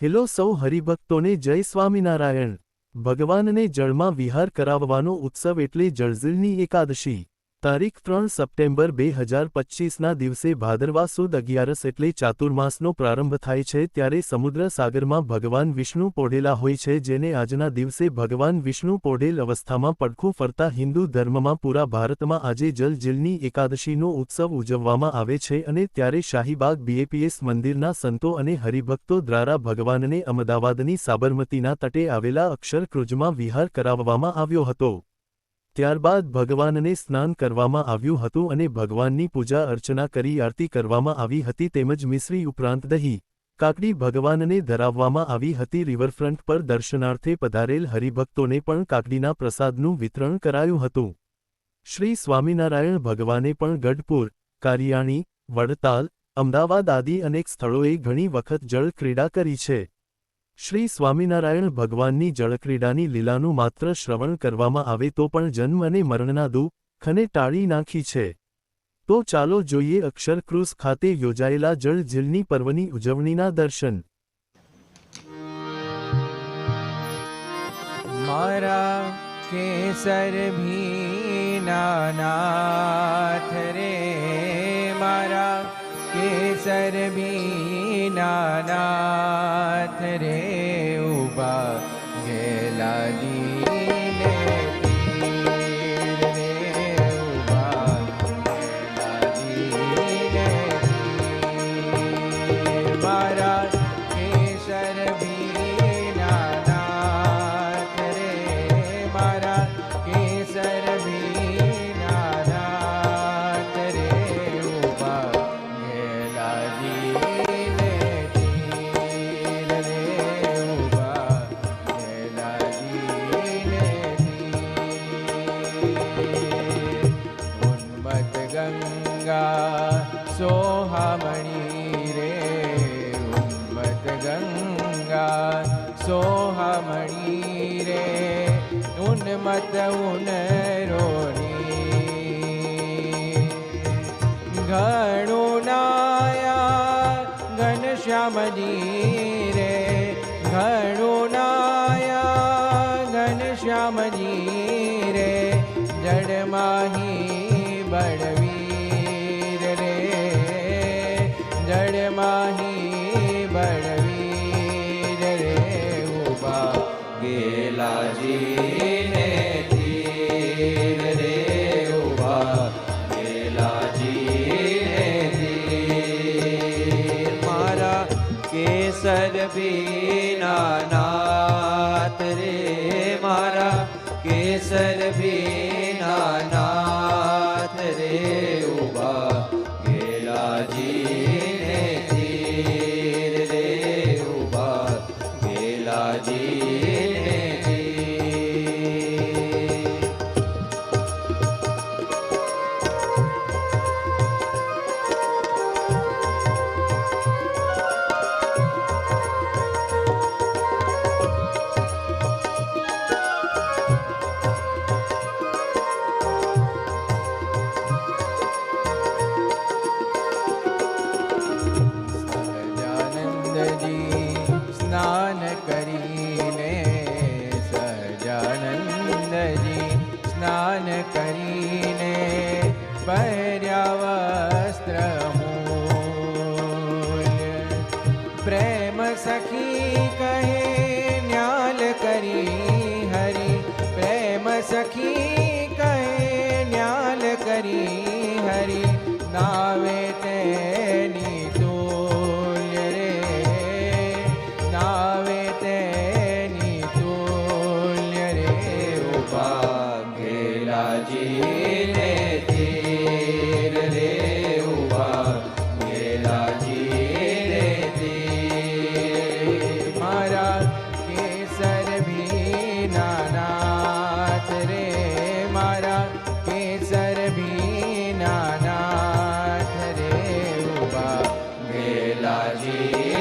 Hello સૌ હરિભક્તોને જય સ્વામિનારાયણ। ભગવાનને જળમાં વિહાર કરાવવાનો ઉત્સવ એટલે જળઝીલની એકાદશી। તારીખ 3 સપ્ટેમ્બર 2025ના દિવસે ભાદરવા સુદ 11 એટલે ચાતુર્માસનો પ્રારંભ થાય છે ત્યારે સમુદ્ર સાગરમાં ભગવાન વિષ્ણુ પોઢેલા હોય છે, જેને આજના દિવસે ભગવાન વિષ્ણુ પોઢેલ અવસ્થામાં પડખું ફરતા હિન્દુ ધર્મમાં પૂરા ભારતમાં આજે જલઝીલની એકાદશીનો ઉત્સવ ઉજવવામાં આવે છે અને ત્યારે શાહીબાગ બીએપીએસ મંદિરના સંતો અને હરિભક્તો દ્વારા ભગવાનને અમદાવાદની સાબરમતીના તટે આવેલા અક્ષર ક્રુઝમાં વિહાર કરાવવામાં આવ્યો હતો। ત્યારબાદ ભગવાનને સ્નાન કરવામાં આવ્યું હતું અને ભગવાનની પૂજા અર્ચના કરી આરતી કરવામાં આવી હતી તેમજ મિશ્રી ઉપરાંત દહીં, કાકડી ભગવાનને ધરાવવામાં આવી હતી। રિવરફ્રન્ટ પર દર્શનાર્થે પધારેલ હરિભક્તોને પણ કાકડીના પ્રસાદનું વિતરણ કરાયું હતું। શ્રી સ્વામિનારાયણ ભગવાને પણ ગઢપુર, કારિયાણી, વડતાલ, અમદાવાદ આદિ અનેક સ્થળોએ ઘણી વખત જળ ક્રીડા કરી છે। શ્રી સ્વામિનારાયણ ભગવાનની જળક્રીડાની લીલાનું માત્ર શ્રવણ કરવામાં આવે તો પણ જન્મ અને મરણના દુઃખને ટાળી નાખી છે। તો ચાલો જોઈએ અક્ષર ક્રુઝ ખાતે યોજાયેલા જળઝીલની પર્વની ઉજવણીના દર્શન। મારા કેસર ભીના નાથ રે, મારા કેસર ભીના નાથ રે, ઉભા ગેલા લીલે તીર રે, ઉભા ગેલા લીલે તીર, મારા કેસર ભીના નાથ રે, મારા કેસર ભીના નાથ રે, ઉભા ગેલા લીલે તીર રે, ઉભા ગેલા લીલે તીર, ઉન્મત્ત ગંગા સોહામણી રે, ઉન્મત્ત ગંગા સોહામણી રે, ઉન્મત્ત ઉનરોની, ઘણું નાયા ઘનશ્યામજી રે, ઘણું નાયા ઘનશ્યામજી રે, જડમાહી બળવીર રે, જડમાહી બળવીર રે, ઉભા ગેલાજીને તીર રે, ઉભા ગેલાજીને તીર, મારા કેસર ભીના નાથ રે, મારા કેસર ભીના નાથ રે, ઉભા ગેલાજીને તીર રે, ઉભા ગેલાજીને તીર। સહજાનંદજી સ્નાન કરીને, સહજાનંદજી સ્નાન કરીને, પહેર્યા વસ્ત્ર મૂલ્ય, પ્રેમ સખી કહે ન્યાલ કરી હરિ, પ્રેમ સખી કહે ન્યાલ કરી હરિ, નાવે તેની તુલ્ય રે, નાવે તેની તુલ્ય રે, ઉભા ગેલાજીને તીર રે, ઉભા ગેલાજીને તીર, મારા કેસર ભીના નાથ રે, મારા કેસર ભીના નાથ રે, ઉભા ગેલાજી